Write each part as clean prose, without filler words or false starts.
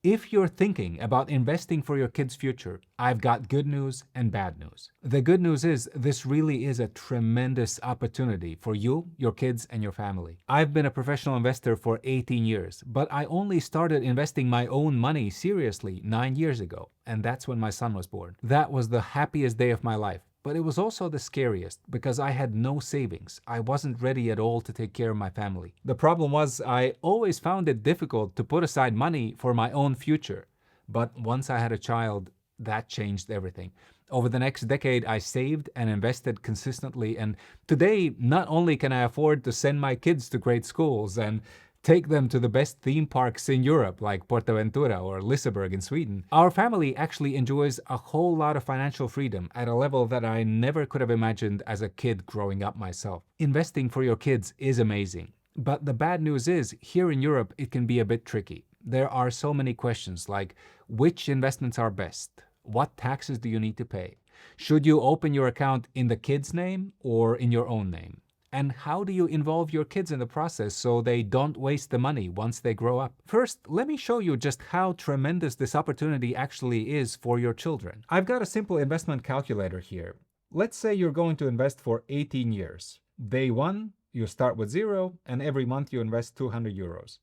If you're thinking about investing for your kids' future, I've got good news and bad news. The good news is this really is a tremendous opportunity for you, your kids, and your family. I've been a professional investor for 18 years, but I only started investing my own money seriously 9 years ago, and that's when my son was born. That was the happiest day of my life. But it was also the scariest because I had no savings. I wasn't ready at all to take care of my family. The problem was I always found it difficult to put aside money for my own future. But once I had a child, that changed everything. Over the next decade, I saved and invested consistently. And today, not only can I afford to send my kids to great schools and take them to the best theme parks in Europe, like Portaventura or Liseberg in Sweden, our family actually enjoys a whole lot of financial freedom at a level that I never could have imagined as a kid growing up myself. Investing for your kids is amazing. But the bad news is, here in Europe, it can be a bit tricky. There are so many questions like, which investments are best? What taxes do you need to pay? Should you open your account in the kid's name or in your own name? And how do you involve your kids in the process so they don't waste the money once they grow up? First, let me show you just how tremendous this opportunity actually is for your children. I've got a simple investment calculator here. Let's say you're going to invest for 18 years. Day one, you start with zero, and every month you invest 200 euros.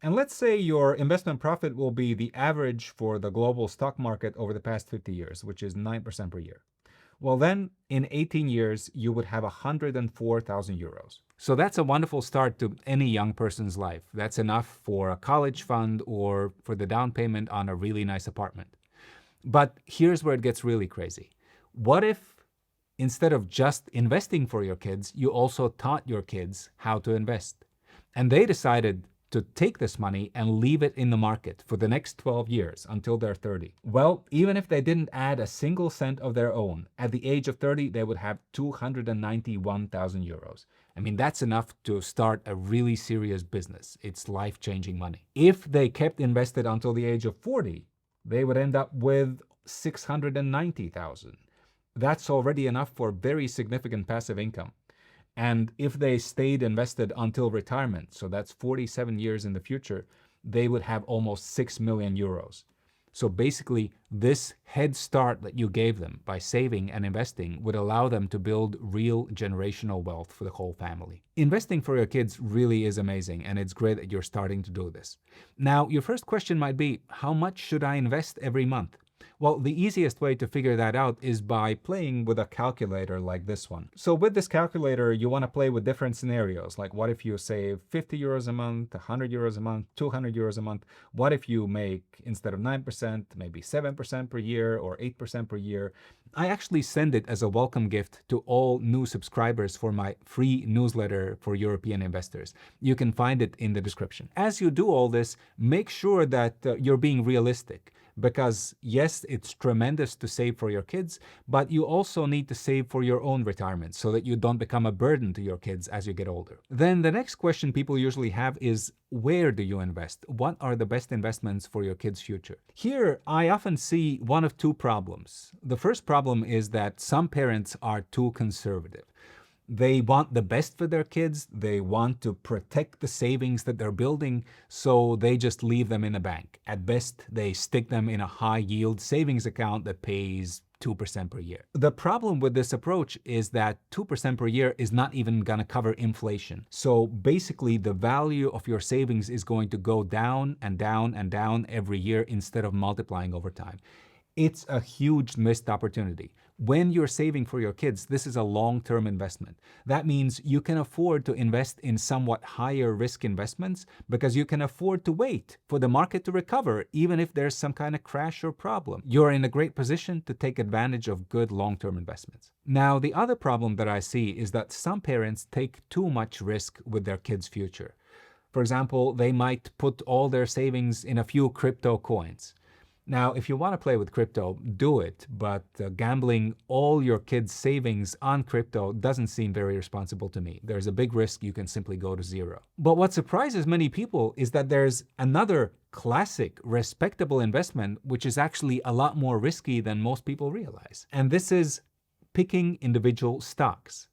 And let's say your investment profit will be the average for the global stock market over the past 50 years, which is 9% per year. Well, then in 18 years, you would have 104,000 euros. So that's a wonderful start to any young person's life. That's enough for a college fund or for the down payment on a really nice apartment. But here's where it gets really crazy. What if instead of just investing for your kids, you also taught your kids how to invest? And they decided to take this money and leave it in the market for the next 12 years until they're 30. Well, even if they didn't add a single cent of their own, at the age of 30, they would have 291,000 euros. I mean, that's enough to start a really serious business. It's life-changing money. If they kept invested until the age of 40, they would end up with 690,000. That's already enough for very significant passive income. And if they stayed invested until retirement, so that's 47 years in the future, they would have almost 6 million euros. So basically, this head start that you gave them by saving and investing would allow them to build real generational wealth for the whole family. Investing for your kids really is amazing, and it's great that you're starting to do this. Now, your first question might be, how much should I invest every month? Well, the easiest way to figure that out is by playing with a calculator like this one. So with this calculator, you want to play with different scenarios. Like what if you save 50 euros a month, 100 euros a month, 200 euros a month? What if you make, instead of 9%, maybe 7% per year or 8% per year? I actually send it as a welcome gift to all new subscribers for my free newsletter for European investors. You can find it in the description. As you do all this, make sure that you're being realistic. Because yes, it's tremendous to save for your kids, but you also need to save for your own retirement so that you don't become a burden to your kids as you get older. Then the next question people usually have is, where do you invest? What are the best investments for your kids' future? Here, I often see one of two problems. The first problem is that some parents are too conservative. They want the best for their kids. They want to protect the savings that they're building, so they just leave them in a bank. At best, they stick them in a high-yield savings account that pays 2% per year. The problem with this approach is that 2% per year is not even going to cover inflation. So basically, the value of your savings is going to go down and down and down every year instead of multiplying over time. It's a huge missed opportunity. When you're saving for your kids, this is a long-term investment. That means you can afford to invest in somewhat higher risk investments because you can afford to wait for the market to recover even if there's some kind of crash or problem. You're in a great position to take advantage of good long-term investments. Now, the other problem that I see is that some parents take too much risk with their kids' future. For example, they might put all their savings in a few crypto coins. Now, if you want to play with crypto, do it, but gambling all your kids' savings on crypto doesn't seem very responsible to me. There's a big risk you can simply go to zero. But what surprises many people is that there's another classic, respectable investment, which is actually a lot more risky than most people realize. And this is picking individual stocks.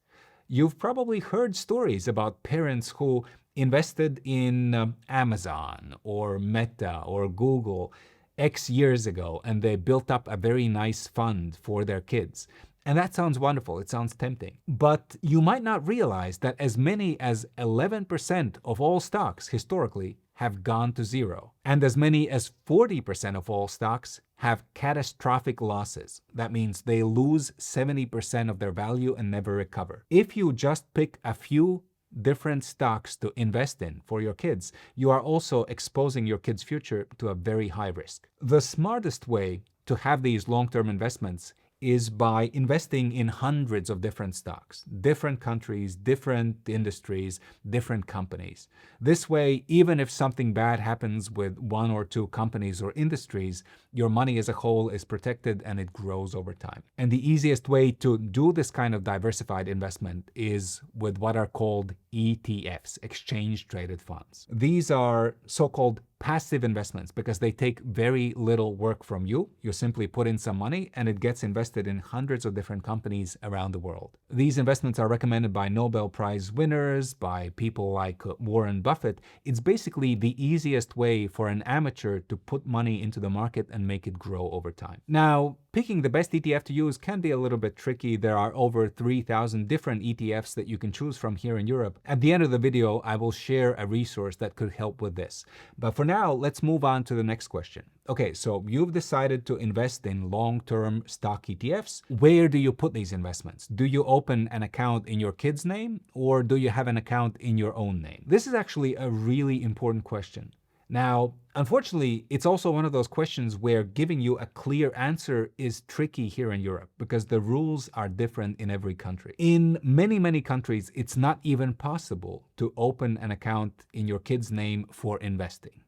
You've probably heard stories about parents who invested in Amazon or Meta or Google X years ago, and they built up a very nice fund for their kids. And that sounds wonderful. It sounds tempting. But you might not realize that as many as 11% of all stocks historically have gone to zero. And as many as 40% of all stocks have catastrophic losses. That means they lose 70% of their value and never recover. If you just pick a few different stocks to invest in for your kids, you are also exposing your kids' future to a very high risk. The smartest way to have these long-term investments is by investing in hundreds of different stocks, different countries, different industries, different companies. This way, even if something bad happens with one or two companies or industries, your money as a whole is protected and it grows over time. And the easiest way to do this kind of diversified investment is with what are called ETFs, exchange traded funds. These are so-called passive investments because they take very little work from you. You simply put in some money and it gets invested in hundreds of different companies around the world. These investments are recommended by Nobel Prize winners, by people like Warren Buffett. It's basically the easiest way for an amateur to put money into the market and make it grow over time. Now, picking the best ETF to use can be a little bit tricky. There are over 3,000 different ETFs that you can choose from here in Europe. At the end of the video, I will share a resource that could help with this. But for now, let's move on to the next question. Okay, so you've decided to invest in long-term stock ETFs. Where do you put these investments? Do you open an account in your kid's name or do you have an account in your own name? This is actually a really important question. Now, unfortunately, it's also one of those questions where giving you a clear answer is tricky here in Europe because the rules are different in every country. In many countries, it's not even possible to open an account in your kid's name for investing.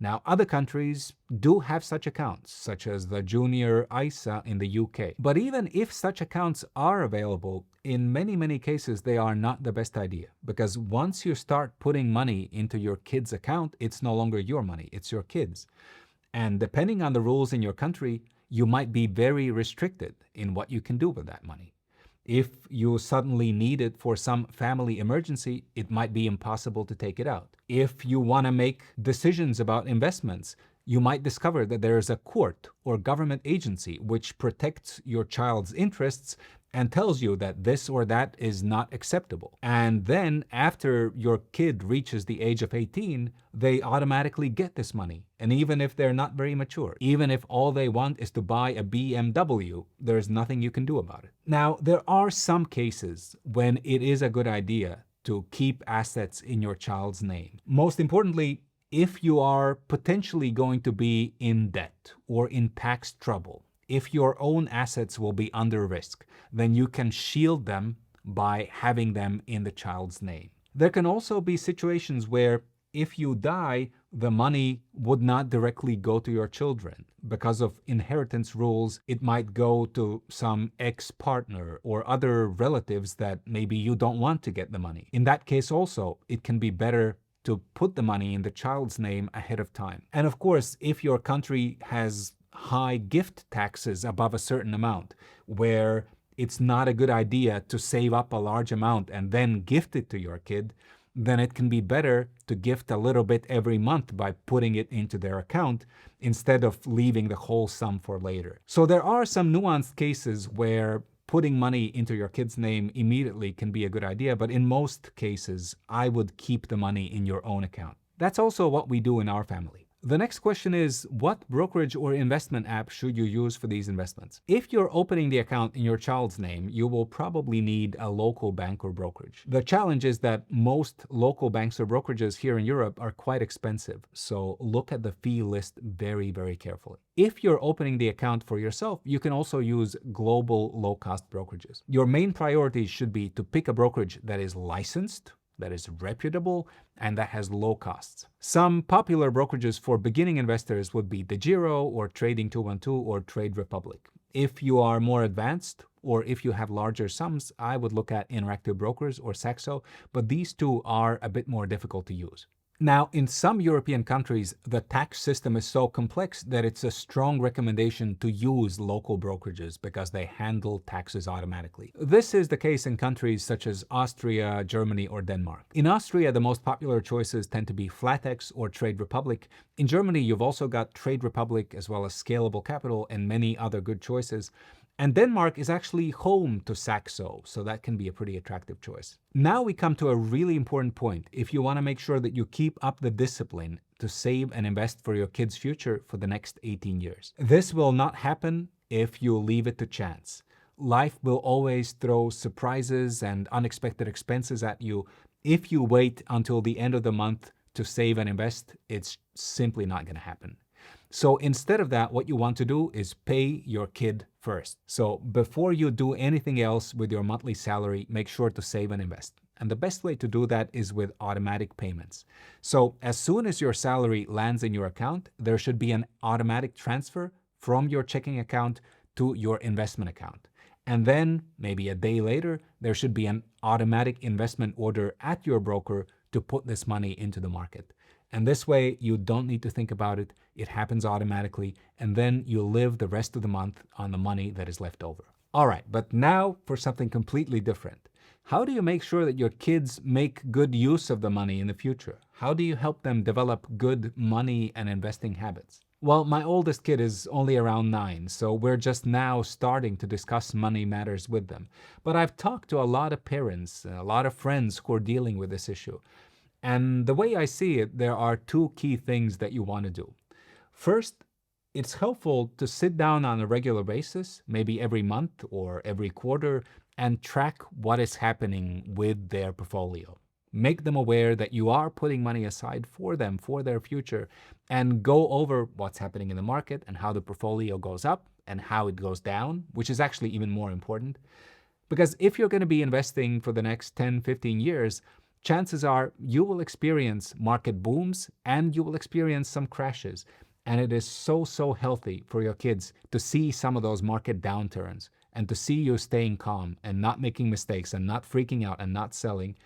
Now, other countries do have such accounts, such as the Junior ISA in the UK. But even if such accounts are available, in many cases, they are not the best idea. Because once you start putting money into your kid's account, it's no longer your money, it's your kid's. And depending on the rules in your country, you might be very restricted in what you can do with that money. If you suddenly need it for some family emergency, it might be impossible to take it out. If you want to make decisions about investments, you might discover that there is a court or government agency which protects your child's interests and tells you that this or that is not acceptable. And then after your kid reaches the age of 18, they automatically get this money. And even if they're not very mature, even if all they want is to buy a BMW, there's nothing you can do about it. Now, there are some cases when it is a good idea to keep assets in your child's name. Most importantly, if you are potentially going to be in debt or in tax trouble, if your own assets will be under risk, then you can shield them by having them in the child's name. There can also be situations where if you die, the money would not directly go to your children. Because of inheritance rules, it might go to some ex-partner or other relatives that maybe you don't want to get the money. In that case also, it can be better to put the money in the child's name ahead of time. And of course, if your country has high gift taxes above a certain amount, where it's not a good idea to save up a large amount and then gift it to your kid, then it can be better to gift a little bit every month by putting it into their account instead of leaving the whole sum for later. So there are some nuanced cases where putting money into your kid's name immediately can be a good idea, but in most cases, I would keep the money in your own account. That's also what we do in our family. The next question is, what brokerage or investment app should you use for these investments? If you're opening the account in your child's name, you will probably need a local bank or brokerage. The challenge is that most local banks or brokerages here in Europe are quite expensive, so look at the fee list very carefully. If you're opening the account for yourself, you can also use global low-cost brokerages. Your main priority should be to pick a brokerage that is licensed, that is reputable, and that has low costs. Some popular brokerages for beginning investors would be DeGiro or Trading 212 or Trade Republic. If you are more advanced or if you have larger sums, I would look at Interactive Brokers or Saxo, but these two are a bit more difficult to use. Now, in some European countries, the tax system is so complex that it's a strong recommendation to use local brokerages because they handle taxes automatically. This is the case in countries such as Austria, Germany, or Denmark. In Austria, the most popular choices tend to be Flatex or Trade Republic. In Germany, you've also got Trade Republic as well as Scalable Capital and many other good choices. And Denmark is actually home to Saxo, so that can be a pretty attractive choice. Now we come to a really important point if you want to make sure that you keep up the discipline to save and invest for your kids' future for the next 18 years. This will not happen if you leave it to chance. Life will always throw surprises and unexpected expenses at you. If you wait until the end of the month to save and invest, it's simply not going to happen. So instead of that, what you want to do is pay your kid first. So before you do anything else with your monthly salary, make sure to save and invest. And the best way to do that is with automatic payments. So as soon as your salary lands in your account, there should be an automatic transfer from your checking account to your investment account. And then maybe a day later, there should be an automatic investment order at your broker to put this money into the market. And this way, you don't need to think about it. It happens automatically. And then you live the rest of the month on the money that is left over. All right, but now for something completely different. How do you make sure that your kids make good use of the money in the future? How do you help them develop good money and investing habits? Well, my oldest kid is only around 9, so we're just now starting to discuss money matters with them. But I've talked to a lot of parents, a lot of friends who are dealing with this issue. And the way I see it, there are two key things that you want to do. First, it's helpful to sit down on a regular basis, maybe every month or every quarter, and track what is happening with their portfolio. Make them aware that you are putting money aside for them, for their future, and go over what's happening in the market and how the portfolio goes up and how it goes down, which is actually even more important. Because if you're going to be investing for the next 10, 15 years, chances are you will experience market booms and you will experience some crashes. And it is so healthy for your kids to see some of those market downturns and to see you staying calm and not making mistakes and not freaking out and not selling.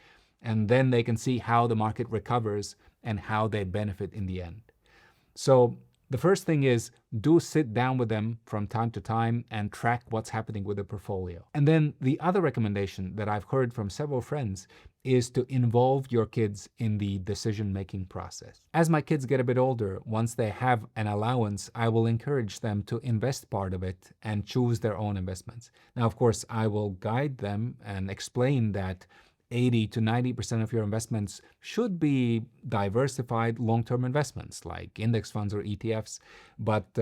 And then they can see how the market recovers and how they benefit in the end. So the first thing is do sit down with them from time to time and track what's happening with the portfolio. And then the other recommendation that I've heard from several friends is to involve your kids in the decision-making process. As my kids get a bit older, once they have an allowance, I will encourage them to invest part of it and choose their own investments. Now, of course, I will guide them and explain that 80 to 90% of your investments should be diversified long-term investments like index funds or ETFs. But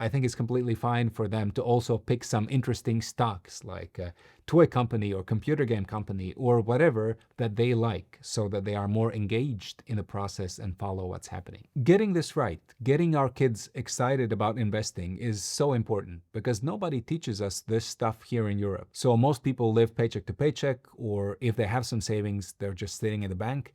I think it's completely fine for them to also pick some interesting stocks like a toy company or computer game company or whatever that they like so that they are more engaged in the process and follow what's happening. Getting this right, getting our kids excited about investing is so important because nobody teaches us this stuff here in Europe. So most people live paycheck to paycheck, or if they have some savings, they're just sitting in the bank.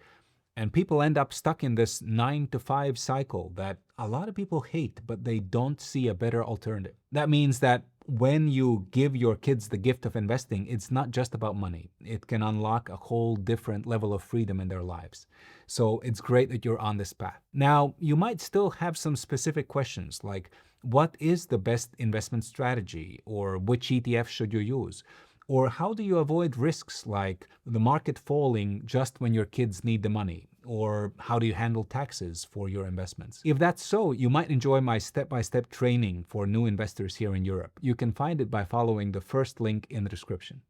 And people end up stuck in this 9-to-5 cycle that a lot of people hate, but they don't see a better alternative. That means that when you give your kids the gift of investing, it's not just about money. It can unlock a whole different level of freedom in their lives. So it's great that you're on this path. Now, you might still have some specific questions like, what is the best investment strategy? Or which ETF should you use? Or how do you avoid risks like the market falling just when your kids need the money? Or how do you handle taxes for your investments? If that's so, you might enjoy my step-by-step training for new investors here in Europe. You can find it by following the first link in the description.